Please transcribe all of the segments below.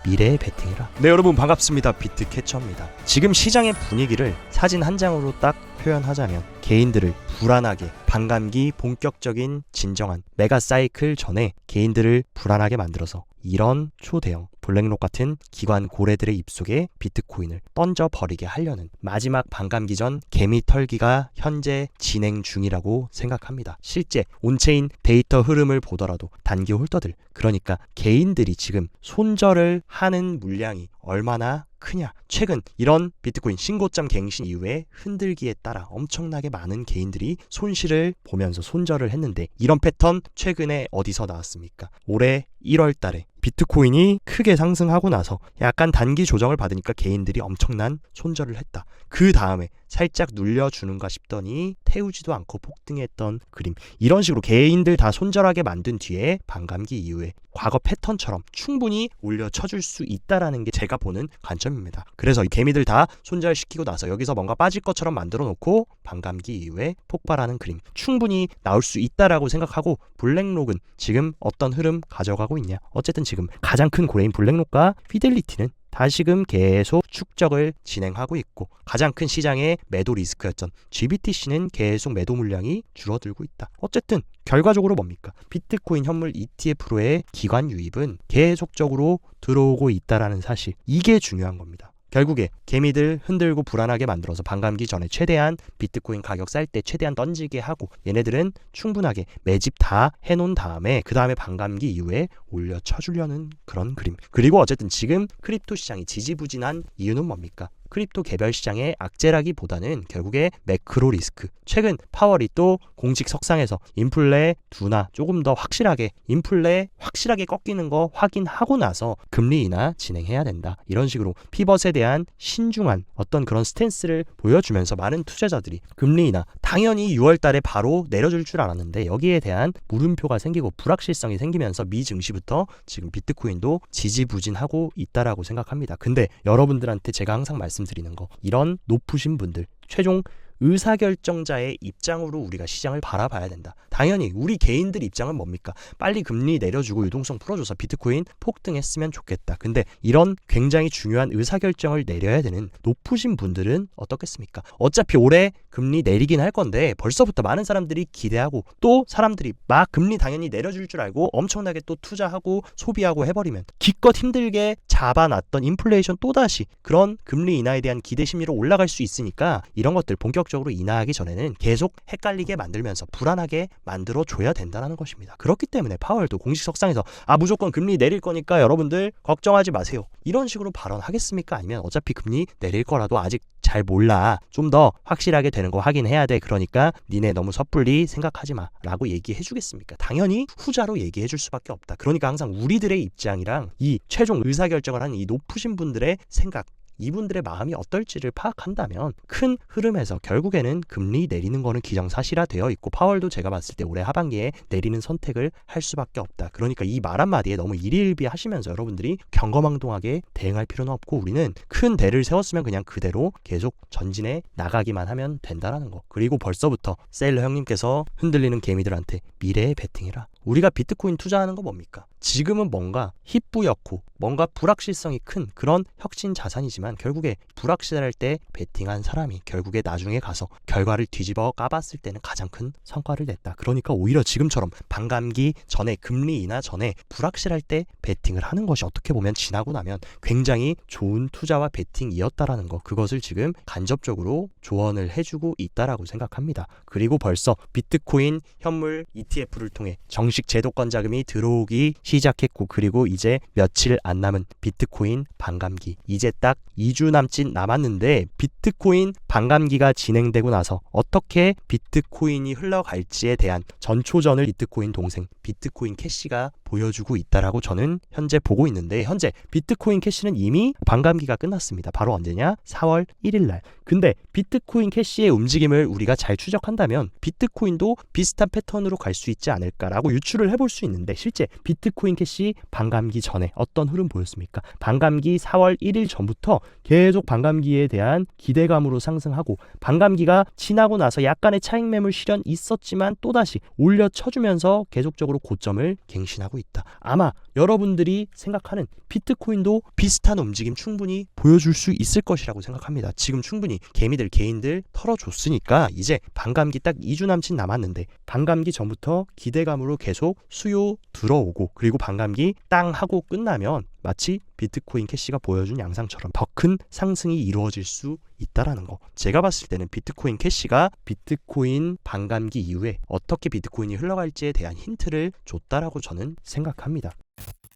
미래에 베팅해라. 네, 여러분 반갑습니다. 비트캐쳐입니다. 지금 시장의 분위기를 사진 한 장으로 딱 표현하자면 개인들을 불안하게, 반감기 본격적인 진정한 메가 사이클 전에 개인들을 불안하게 만들어서 이런 초대형 블랙록 같은 기관 고래들의 입속에 비트코인을 던져버리게 하려는 마지막 반감기 전 개미 털기가 현재 진행 중이라고 생각합니다. 실제 온체인 데이터 흐름을 보더라도 단기 홀더들, 그러니까 개인들이 지금 손절을 하는 물량이 얼마나 크냐. 최근 이런 비트코인 신고점 갱신 이후에 흔들기에 따라 엄청나게 많은 개인들이 손실을 보면서 손절을 했는데, 이런 패턴 최근에 어디서 나왔습니까? 올해 1월 달에 비트코인이 크게 상승하고 나서 약간 단기 조정을 받으니까 개인들이 엄청난 손절을 했다. 그 다음에 살짝 눌려주는가 싶더니 태우지도 않고 폭등했던 그림. 이런 식으로 개인들 다 손절하게 만든 뒤에 반감기 이후에 과거 패턴처럼 충분히 올려쳐줄 수 있다라는 게 제가 보는 관점입니다. 그래서 이 개미들 다 손절시키고 나서 여기서 뭔가 빠질 것처럼 만들어 놓고 반감기 이후에 폭발하는 그림 충분히 나올 수 있다라고 생각하고, 블랙록은 지금 어떤 흐름 가져가고 있냐. 어쨌든 지금 가장 큰 고래인 블랙록과 피델리티는 다시금 계속 축적을 진행하고 있고, 가장 큰 시장의 매도 리스크였던 GBTC는 계속 매도 물량이 줄어들고 있다. 어쨌든 결과적으로 뭡니까? 비트코인 현물 ETF로의 기관 유입은 계속적으로 들어오고 있다라는 사실, 이게 중요한 겁니다. 결국에 개미들 흔들고 불안하게 만들어서 반감기 전에 최대한 비트코인 가격 쌀 때 최대한 던지게 하고, 얘네들은 충분하게 매집 다 해놓은 다음에 그 다음에 반감기 이후에 올려쳐주려는 그런 그림. 그리고 어쨌든 지금 크립토 시장이 지지부진한 이유는 뭡니까? 크립토 개별 시장의 악재라기보다는 결국에 매크로 리스크. 최근 파월이 또 공식 석상에서 인플레 둔화 조금 더 확실하게, 인플레 확실하게 꺾이는 거 확인하고 나서 금리 인하 진행해야 된다. 이런 식으로 피벗에 대한 신중한 어떤 그런 스탠스를 보여주면서 많은 투자자들이 금리 인하 당연히 6월 달에 바로 내려줄 줄 알았는데, 여기에 대한 물음표가 생기고 불확실성이 생기면서 미 증시부터 지금 비트코인도 지지부진하고 있다라고 생각합니다. 근데 여러분들한테 제가 항상 말씀드리는 거, 이런 높으신 분들, 최종 의사결정자의 입장으로 우리가 시장을 바라봐야 된다. 당연히 우리 개인들 입장은 뭡니까? 빨리 금리 내려주고 유동성 풀어줘서 비트코인 폭등했으면 좋겠다. 근데 이런 굉장히 중요한 의사결정을 내려야 되는 높으신 분들은 어떻겠습니까? 어차피 올해 금리 내리긴 할 건데 벌써부터 많은 사람들이 기대하고, 또 사람들이 막 금리 당연히 내려줄 줄 알고 엄청나게 또 투자하고 소비하고 해버리면 기껏 힘들게 잡아놨던 인플레이션 또다시 그런 금리 인하에 대한 기대 심리로 올라갈 수 있으니까, 이런 것들 본격적으로 인하하기 전에는 계속 헷갈리게 만들면서 불안하게 만들어줘야 된다는 것입니다. 그렇기 때문에 파월도 공식 석상에서 무조건 금리 내릴 거니까 여러분들 걱정하지 마세요, 이런 식으로 발언하겠습니까? 아니면 어차피 금리 내릴 거라도 아직 잘 몰라, 좀 더 확실하게 되는 거 확인해야 돼, 그러니까 니네 너무 섣불리 생각하지 마 라고 얘기해 주겠습니까? 당연히 후자로 얘기해 줄 수밖에 없다. 그러니까 항상 우리들의 입장이랑 이 최종 의사결정을 하는 이 높으신 분들의 생각, 이분들의 마음이 어떨지를 파악한다면 큰 흐름에서 결국에는 금리 내리는 거는 기정사실화 되어 있고, 파월도 제가 봤을 때 올해 하반기에 내리는 선택을 할 수밖에 없다. 그러니까 이 말 한마디에 너무 일희일비 하시면서 여러분들이 경거망동하게 대응할 필요는 없고, 우리는 큰 대를 세웠으면 그냥 그대로 계속 전진해 나가기만 하면 된다라는 거. 그리고 벌써부터 세일러 형님께서 흔들리는 개미들한테 미래에 베팅해라. 우리가 비트코인 투자하는 거 뭡니까? 지금은 뭔가 희뿌옇고 뭔가 불확실성이 큰 그런 혁신 자산이지만, 결국에 불확실할 때 베팅한 사람이 결국에 나중에 가서 결과를 뒤집어 까봤을 때는 가장 큰 성과를 냈다. 그러니까 오히려 지금처럼 반감기 전에, 금리 인하 전에 불확실할 때 베팅을 하는 것이 어떻게 보면 지나고 나면 굉장히 좋은 투자와 베팅이었다라는 거, 그것을 지금 간접적으로 조언을 해주고 있다라고 생각합니다. 그리고 벌써 비트코인 현물 ETF를 통해 정식 제도권 자금이 들어오기 시작했고, 그리고 이제 며칠 안 남은 비트코인 반감기, 이제 딱 2주 남짓 남았는데, 비트코인 반감기가 진행되고 나서 어떻게 비트코인이 흘러갈지에 대한 전초전을 비트코인 동생 비트코인 캐시가 보여주고 있다라고 저는 현재 보고 있는데, 현재 비트코인 캐시는 이미 반감기가 끝났습니다. 바로 언제냐? 4월 1일 날. 근데 비트코인 캐시의 움직임을 우리가 잘 추적한다면 비트코인도 비슷한 패턴으로 갈 수 있지 않을까라고 유추를 해볼 수 있는데, 실제 비트코인 캐시 반감기 전에 어떤 흐름 보였습니까? 반감기 4월 1일 전부터 계속 반감기에 대한 기대감으로 상승하고, 반감기가 지나고 나서 약간의 차익 매물 실현 있었지만 또다시 올려쳐주면서 계속적으로 고점을 갱신하고 있다. 아마 여러분들이 생각하는 비트코인도 비슷한 움직임 충분히 보여줄 수 있을 것이라고 생각합니다. 지금 충분히 개인들 털어줬으니까 이제 반감기 딱 2주 남짓 남았는데 반감기 전부터 기대감으로 계속 수요 들어오고 그리고 반감기 땅 하고 끝나면 마치 비트코인 캐시가 보여준 양상처럼 더 큰 상승이 이루어질 수 있다라는 거. 제가 봤을 때는 비트코인 캐시가 비트코인 반감기 이후에 어떻게 비트코인이 흘러갈지에 대한 힌트를 줬다라고 저는 생각합니다.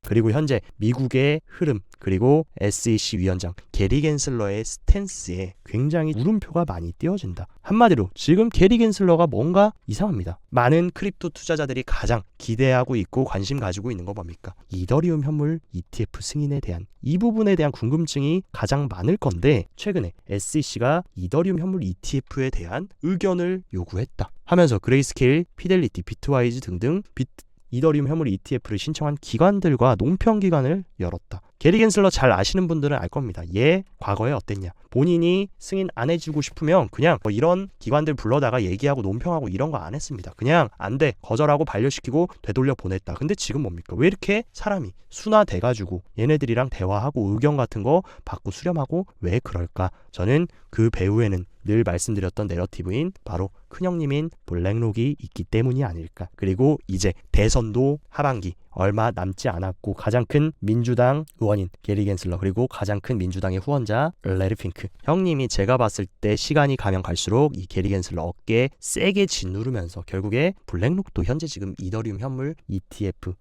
그리고 현재 미국의 흐름 그리고 SEC 위원장 게리 겐슬러의 스탠스에 굉장히 물음표가 많이 띄어진다. 한마디로 지금 게리 겐슬러가 뭔가 이상합니다. 많은 크립토 투자자들이 가장 기대하고 있고 관심 가지고 있는 거 뭡니까? 이더리움 현물 ETF 승인에 대한 이 부분에 대한 궁금증이 가장 많을 건데 최근에 SEC가 이더리움 현물 ETF에 대한 의견을 요구했다 하면서 그레이스케일, 피델리티, 비트와이즈 등등 이더리움 현물 ETF를 신청한 기관들과 논평 기관을 열었다. 게리 겐슬러 잘 아시는 분들은 알 겁니다. 얘 과거에 어땠냐. 본인이 승인 안 해주고 싶으면 그냥 이런 기관들 불러다가 얘기하고 논평하고 이런 거 안 했습니다. 그냥 안 돼. 거절하고 반려시키고 되돌려 보냈다. 근데 지금 뭡니까? 왜 이렇게 사람이 순화돼가지고 얘네들이랑 대화하고 의견 같은 거 받고 수렴하고 왜 그럴까? 저는 그 배후에는 늘 말씀드렸던 내러티브인 바로 큰형님인 블랙록이 있기 때문이 아닐까. 그리고 이제 대선도 하반기 얼마 남지 않았고 가장 큰 민주당 의원인 게리 겐슬러 그리고 가장 큰 민주당의 후원자 레리 핑크 형님이 제가 봤을 때 시간이 가면 갈수록 이 게리 겐슬러 어깨에 세게 짓누르면서 결국에 블랙록도 현재 지금 이더리움 현물 ETF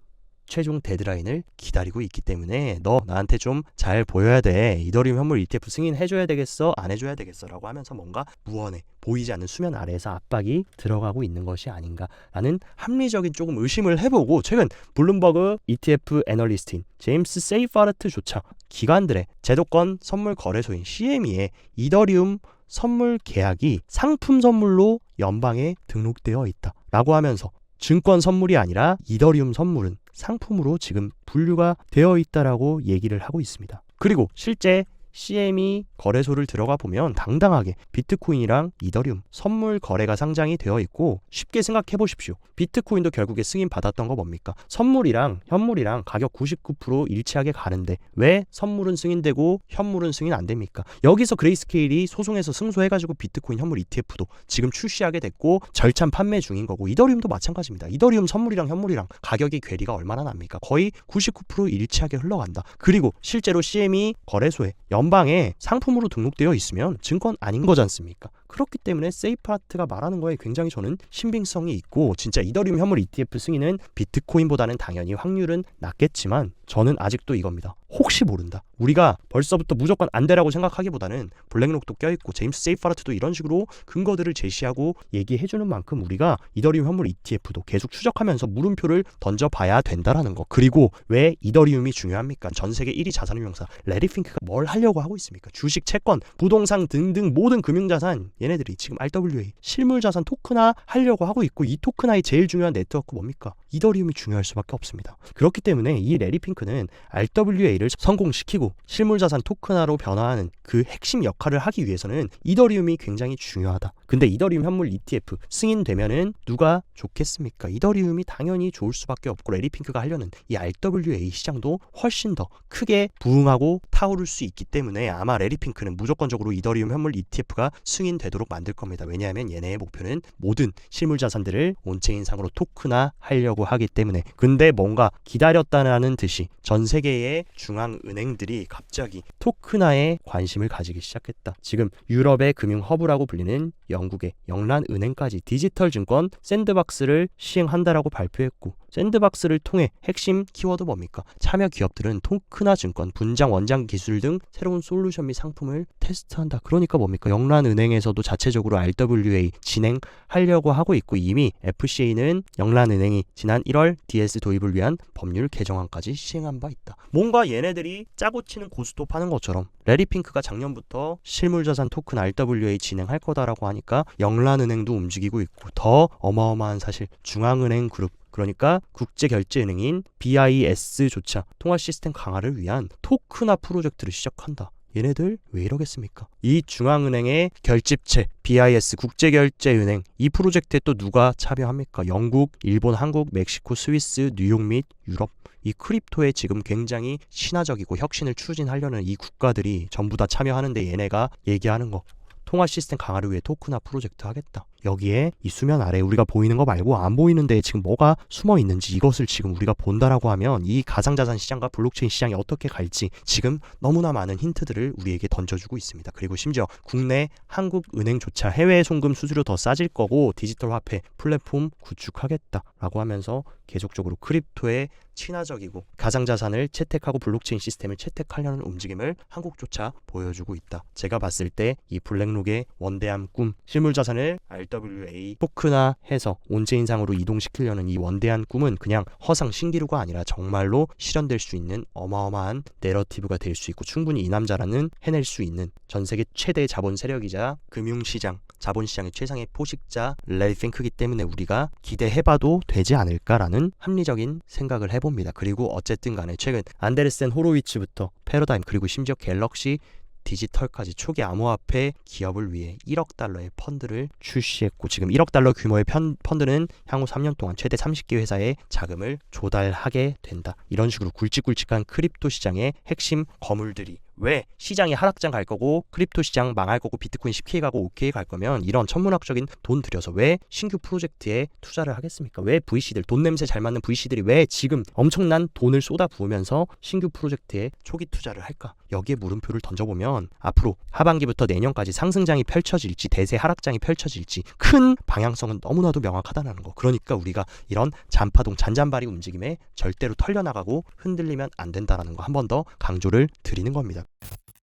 최종 데드라인을 기다리고 있기 때문에 너 나한테 좀 잘 보여야 돼. 이더리움 현물 ETF 승인해줘야 되겠어? 안 해줘야 되겠어? 라고 하면서 뭔가 무언에 보이지 않는 수면 아래에서 압박이 들어가고 있는 것이 아닌가라는 합리적인 조금 의심을 해보고 최근 블룸버그 ETF 애널리스트인 제임스 세이파르트조차 기관들의 제도권 선물 거래소인 CME의 이더리움 선물 계약이 상품 선물로 연방에 등록되어 있다 라고 하면서 증권 선물이 아니라 이더리움 선물은 상품으로 지금 분류가 되어 있다라고 얘기를 하고 있습니다. 그리고 실제 CME 거래소를 들어가 보면 당당하게 비트코인이랑 이더리움 선물 거래가 상장이 되어 있고 쉽게 생각해 보십시오. 비트코인도 결국에 승인 받았던 거 뭡니까? 선물이랑 현물이랑 가격 99% 일치하게 가는데 왜 선물은 승인되고 현물은 승인 안 됩니까? 여기서 그레이스케일이 소송에서 승소해가지고 비트코인 현물 ETF도 지금 출시하게 됐고 절찬 판매 중인 거고 이더리움도 마찬가지입니다. 이더리움 선물이랑 현물이랑 가격이 괴리가 얼마나 납니까? 거의 99% 일치하게 흘러간다. 그리고 실제로 CME 거래소에 연방에 상품으로 등록되어 있으면 증권 아닌 거지 않습니까? 그렇기 때문에 세이파트가 말하는 거에 굉장히 저는 신빙성이 있고 진짜 이더리움 현물 ETF 승인은 비트코인보다는 당연히 확률은 낮겠지만 저는 아직도 이겁니다. 혹시 모른다. 우리가 벌써부터 무조건 안 되라고 생각하기보다는 블랙록도 껴있고 제임스 세이파르트도 이런 식으로 근거들을 제시하고 얘기해주는 만큼 우리가 이더리움 현물 ETF도 계속 추적하면서 물음표를 던져봐야 된다라는 거. 그리고 왜 이더리움이 중요합니까? 전 세계 1위 자산운용사 레리 핑크가 뭘 하려고 하고 있습니까? 주식, 채권, 부동산 등등 모든 금융자산 얘네들이 지금 RWA 실물자산 토큰화 하려고 하고 있고 이 토큰화의 제일 중요한 네트워크 뭡니까? 이더리움이 중요할 수밖에 없습니다. 그렇기 때문에 이 레리 핑크는 RWA를 성공시키고 실물자산 토큰화로 변화하는 그 핵심 역할을 하기 위해서는 이더리움이 굉장히 중요하다. 근데 이더리움 현물 ETF 승인되면은 누가 좋겠습니까? 이더리움이 당연히 좋을 수밖에 없고 레리 핑크가 하려는 이 RWA 시장도 훨씬 더 크게 부흥하고 타오를 수 있기 때문에 아마 레리 핑크는 무조건적으로 이더리움 현물 ETF가 승인되도록 만들 겁니다. 왜냐하면 얘네의 목표는 모든 실물자산들을 온체인상으로 토큰화 하려고 하기 때문에. 근데 뭔가 기다렸다는 듯이 전 세계의 중앙은행들이 갑자기 토큰화에 관심을 가지기 시작했다. 지금 유럽의 금융 허브라고 불리는 영국의 영란은행까지 디지털 증권 샌드박스를 시행한다라고 발표했고 샌드박스를 통해 핵심 키워드 뭡니까? 참여 기업들은 토큰화 증권, 분장, 원장 기술 등 새로운 솔루션 및 상품을 테스트한다. 그러니까 뭡니까? 영란은행에서도 자체적으로 RWA 진행하려고 하고 있고 이미 FCA는 영란은행이 지난 1월 DS 도입을 위한 법률 개정안까지 시행한 바 있다. 뭔가 얘네들이 짜고 치는 고스톱 하는 것처럼 레리 핑크가 작년부터 실물자산 토큰 RWA 진행할 거다라고 하니까 영란은행도 움직이고 있고 더 어마어마한 사실 중앙은행 그룹 그러니까 국제결제은행인 BIS조차 통화 시스템 강화를 위한 토큰화 프로젝트를 시작한다. 얘네들 왜 이러겠습니까? 이 중앙은행의 결집체 BIS 국제결제은행 이 프로젝트에 또 누가 참여합니까? 영국, 일본, 한국, 멕시코, 스위스, 뉴욕 및 유럽. 이 크립토에 지금 굉장히 신화적이고 혁신을 추진하려는 이 국가들이 전부 다 참여하는데 얘네가 얘기하는 거 통화 시스템 강화를 위해 토큰화 프로젝트 하겠다. 여기에 이 수면 아래 우리가 보이는 거 말고 안 보이는데 지금 뭐가 숨어 있는지 이것을 지금 우리가 본다라고 하면 이 가상자산 시장과 블록체인 시장이 어떻게 갈지 지금 너무나 많은 힌트들을 우리에게 던져주고 있습니다. 그리고 심지어 국내 한국은행조차 해외 송금 수수료 더 싸질 거고 디지털 화폐 플랫폼 구축하겠다라고 하면서 계속적으로 크립토에 친화적이고 가상자산을 채택하고 블록체인 시스템을 채택하려는 움직임을 한국조차 보여주고 있다. 제가 봤을 때 이 블랙록의 원대한 꿈, 실물자산을 RWA 토큰화해서 온체인상으로 이동시키려는 이 원대한 꿈은 그냥 허상 신기루가 아니라 정말로 실현될 수 있는 어마어마한 내러티브가 될 수 있고 충분히 이 남자라는 해낼 수 있는 전 세계 최대 자본 세력이자 금융시장, 자본시장의 최상의 포식자 래리 핑크이기 때문에 우리가 기대해봐도 되지 않을까라는 합리적인 생각을 해봅니다. 그리고 어쨌든 간에 최근 안데르센 호로위츠부터 패러다임 그리고 심지어 갤럭시 디지털까지 초기 암호화폐 기업을 위해 1억 달러의 펀드를 출시했고 지금 1억 달러 규모의 펀드는 향후 3년 동안 최대 30개 회사에 자금을 조달하게 된다. 이런 식으로 굵직굵직한 크립토 시장의 핵심 거물들이 왜 시장이 하락장 갈 거고 크립토 시장 망할 거고 비트코인 10K 가고 5K 갈 거면 이런 천문학적인 돈 들여서 왜 신규 프로젝트에 투자를 하겠습니까? 왜 VC들 돈 냄새 잘 맞는 VC들이 왜 지금 엄청난 돈을 쏟아 부으면서 신규 프로젝트에 초기 투자를 할까? 여기에 물음표를 던져보면 앞으로 하반기부터 내년까지 상승장이 펼쳐질지 대세 하락장이 펼쳐질지 큰 방향성은 너무나도 명확하다는 거. 그러니까 우리가 이런 잔파동 잔잔바리 움직임에 절대로 털려나가고 흔들리면 안 된다는 거 한 번 더 강조를 드리는 겁니다.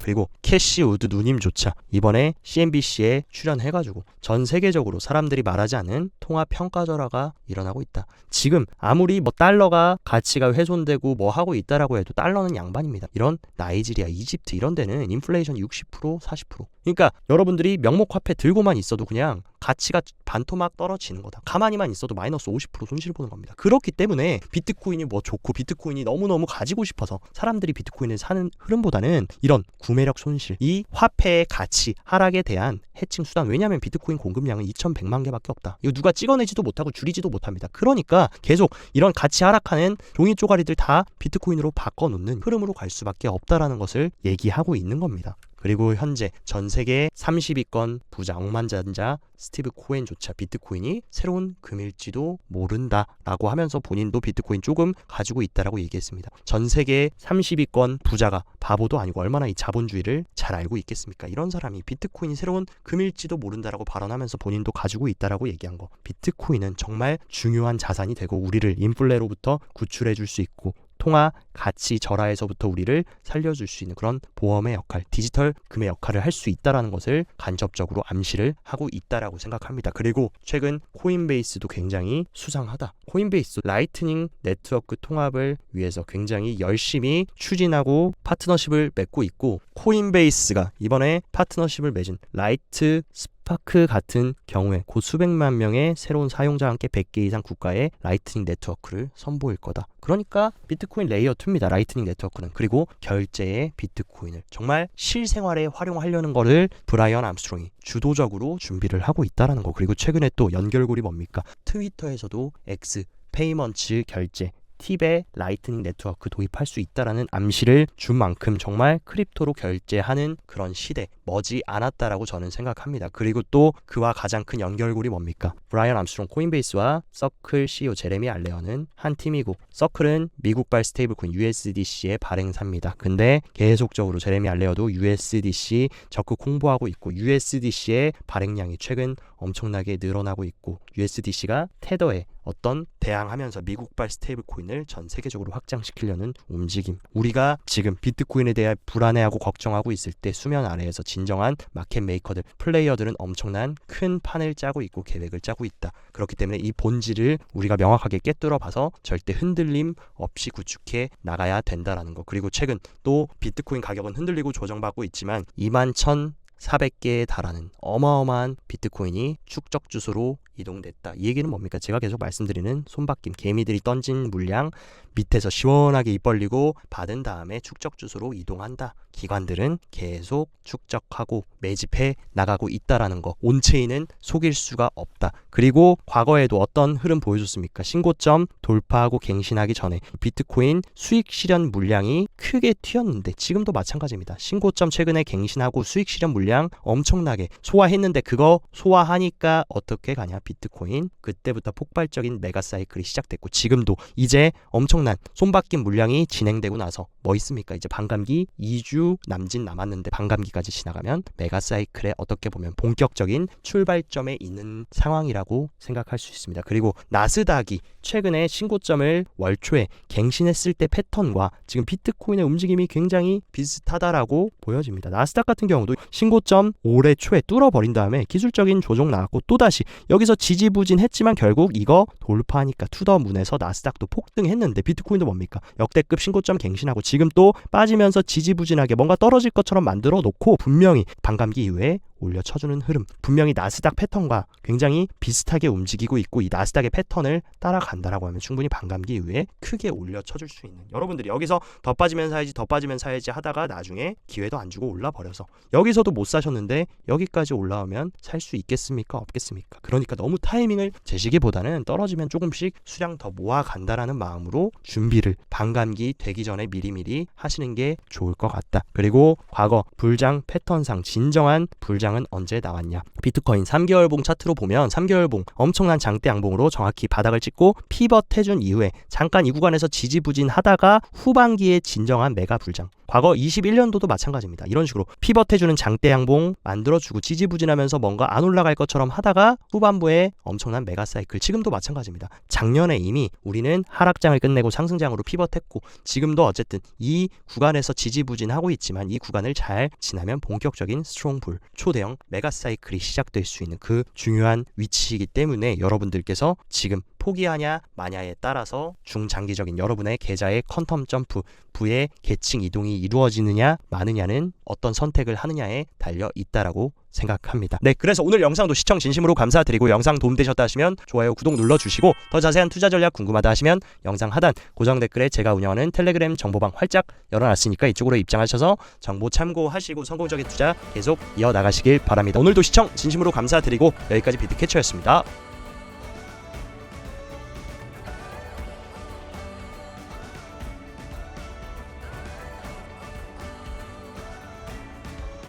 그리고 캐시 우드 누님조차 이번에 CNBC에 출연해가지고 전 세계적으로 사람들이 말하지 않는 통화 평가절하가 일어나고 있다. 지금 아무리 뭐 달러가 가치가 훼손되고 뭐 하고 있다라고 해도 달러는 양반입니다. 이런 나이지리아, 이집트 이런 데는 인플레이션 60%, 40%. 그러니까 여러분들이 명목화폐 들고만 있어도 그냥 가치가 반토막 떨어지는 거다. 가만히만 있어도 마이너스 50% 손실 보는 겁니다. 그렇기 때문에 비트코인이 뭐 좋고 비트코인이 너무너무 가지고 싶어서 사람들이 비트코인을 사는 흐름보다는 이런 구매력 손실, 이 화폐의 가치 하락에 대한 해칭 수단. 왜냐하면 비트코인 공급량은 2,100만 개밖에 없다. 이거 누가 찍어내지도 못하고 줄이지도 못합니다. 그러니까 계속 이런 가치 하락하는 종이 쪼가리들 다 비트코인으로 바꿔놓는 흐름으로 갈 수밖에 없다라는 것을 얘기하고 있는 겁니다. 그리고 현재 전 세계 30위권 부자 억만장자 스티브 코엔조차 비트코인이 새로운 금일지도 모른다라고 하면서 본인도 비트코인 조금 가지고 있다라고 얘기했습니다. 전 세계 30위권 부자가 바보도 아니고 얼마나 이 자본주의를 잘 알고 있겠습니까? 이런 사람이 비트코인이 새로운 금일지도 모른다라고 발언하면서 본인도 가지고 있다라고 얘기한 거. 비트코인은 정말 중요한 자산이 되고 우리를 인플레로부터 구출해 줄 수 있고 통화 가치 절하에서부터 우리를 살려줄 수 있는 그런 보험의 역할, 디지털 금의 역할을 할 수 있다라는 것을 간접적으로 암시를 하고 있다라고 생각합니다. 그리고 최근 코인베이스도 굉장히 수상하다. 코인베이스 라이트닝 네트워크 통합을 위해서 굉장히 열심히 추진하고 파트너십을 맺고 있고 코인베이스가 이번에 파트너십을 맺은 라이트 스파크 같은 경우에 곧 수백만 명의 새로운 사용자와 함께 100개 이상 국가의 라이트닝 네트워크를 선보일 거다. 그러니까 비트코인 레이어 2입니다. 라이트닝 네트워크는. 그리고 결제의 비트코인을 정말 실생활에 활용하려는 거를 브라이언 암스트롱이 주도적으로 준비를 하고 있다는 거. 그리고 최근에 또 연결고리 뭡니까? 트위터에서도 X 페이먼츠 결제 팁의 라이트닝 네트워크 도입할 수 있다라는 암시를 준 만큼 정말 크립토로 결제하는 그런 시대 머지 않았다라고 저는 생각합니다. 그리고 또 그와 가장 큰 연결고리 뭡니까? 브라이언 암스트롱 코인베이스와 서클 CEO 제레미 알레어는 한 팀이고 서클은 미국발 스테이블코인 USDC의 발행사입니다. 근데 계속적으로 제레미 알레어도 USDC 적극 홍보하고 있고 USDC의 발행량이 최근 엄청나게 늘어나고 있고 USDC가 테더에 어떤 대항하면서 미국발 스테이블 코인을 전 세계적으로 확장시키려는 움직임. 우리가 지금 비트코인에 대해 불안해하고 걱정하고 있을 때 수면 아래에서 진정한 마켓 메이커들, 플레이어들은 엄청난 큰 판을 짜고 있고 계획을 짜고 있다. 그렇기 때문에 이 본질을 우리가 명확하게 깨뚫어 봐서 절대 흔들림 없이 구축해 나가야 된다라는 거. 그리고 최근 또 비트코인 가격은 흔들리고 조정받고 있지만 21,400개에 달하는 어마어마한 비트코인이 축적 주소로 이동됐다. 이 얘기는 뭡니까? 제가 계속 말씀드리는 손바뀜, 개미들이 던진 물량 밑에서 시원하게 입 벌리고 받은 다음에 축적 주소로 이동한다. 기관들은 계속 축적하고 매집해 나가고 있다라는 거. 온체인은 속일 수가 없다. 그리고 과거에도 어떤 흐름 보여줬습니까? 신고점 돌파하고 갱신하기 전에 비트코인 수익 실현 물량이 크게 튀었는데 지금도 마찬가지입니다. 신고점 최근에 갱신하고 수익 실현 물량 엄청나게 소화했는데 그거 소화하니까 어떻게 가냐? 비트코인 그때부터 폭발적인 메가 사이클이 시작됐고 지금도 이제 엄청난 손바뀜 물량이 진행되고 나서 뭐 있습니까? 이제 반감기 2주 남짓 남았는데 반감기까지 지나가면 메가 사이클에 어떻게 보면 본격적인 출발점에 있는 상황이라고 생각할 수 있습니다. 그리고 나스닥이 최근에 신고점을 월 초에 갱신했을 때 패턴과 지금 비트코인의 움직임이 굉장히 비슷하다라고 보여집니다. 나스닥 같은 경우도 신고점 올해 초에 뚫어버린 다음에 기술적인 조정 나왔고 또다시 여기서 지지부진했지만 결국 이거 돌파하니까 투더문에서 나스닥도 폭등했는데 비트코인도 뭡니까? 역대급 신고점 갱신하고 지금 또 빠지면서 지지부진하게 뭔가 떨어질 것처럼 만들어 놓고 분명히 반감기 이후에 올려쳐주는 흐름, 분명히 나스닥 패턴과 굉장히 비슷하게 움직이고 있고 이 나스닥의 패턴을 따라간다라고 하면 충분히 반감기 이후에 크게 올려쳐줄 수 있는, 여러분들이 여기서 더 빠지면 사야지 더 빠지면 사야지 하다가 나중에 기회도 안 주고 올라버려서 여기서도 못 사셨는데 여기까지 올라오면 살 수 있겠습니까? 없겠습니까? 그러니까 너무 타이밍을 재시기보다는 떨어지면 조금씩 수량 더 모아간다라는 마음으로 준비를 반감기 되기 전에 미리미리 하시는 게 좋을 것 같다. 그리고 과거 불장 패턴상 진정한 불장은 언제 나왔냐? 비트코인 3개월봉 차트로 보면 3개월봉 엄청난 장대 양봉으로 정확히 바닥을 찍고 피벗 해준 이후에 잠깐 이 구간에서 지지부진하다가 후반기에 진정한 메가 불장, 과거 21년도도 마찬가지입니다. 이런 식으로 피벗 해주는 장대 양봉 만들어주고 지지부진하면서 뭔가 안 올라갈 것처럼 하다가 후반부에 엄청난 메가 사이클, 지금도 마찬가지입니다. 작년에 이미 우리는 하락장을 끝내고 상승장으로 피벗했고 지금도 어쨌든 이 구간에서 지지부진하고 있지만 이 구간을 잘 지나면 본격적인 스트롱불, 초대형 메가 사이클이 시작될 수 있는 그 중요한 위치이기 때문에 여러분들께서 지금 포기하냐 마냐에 따라서 중장기적인 여러분의 계좌의 퀀텀 점프, 부의 계층 이동이 이루어지느냐 마느냐는 어떤 선택을 하느냐에 달려 있다라고 생각합니다. 네, 그래서 오늘 영상도 시청 진심으로 감사드리고 영상 도움되셨다 하시면 좋아요, 구독 눌러주시고 더 자세한 투자 전략 궁금하다 하시면 영상 하단 고정 댓글에 제가 운영하는 텔레그램 정보방 활짝 열어놨으니까 이쪽으로 입장하셔서 정보 참고하시고 성공적인 투자 계속 이어나가시길 바랍니다. 오늘도 시청 진심으로 감사드리고 여기까지 비트캐쳐였습니다.